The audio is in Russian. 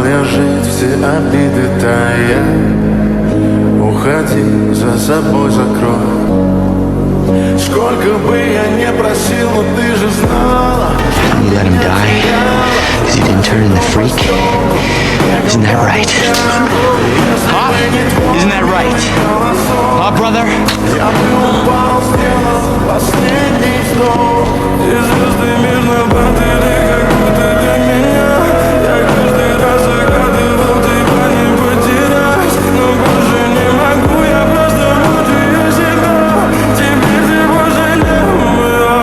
Стал я жить, все обиды тая. Уходи, за собой закрой. Сколько бы я не просил, но ты же знала. You let him die because you didn't turn in the freak? Isn't that right? Huh? Isn't that right? Huh, brother? Я был упал, сделал последний вздох.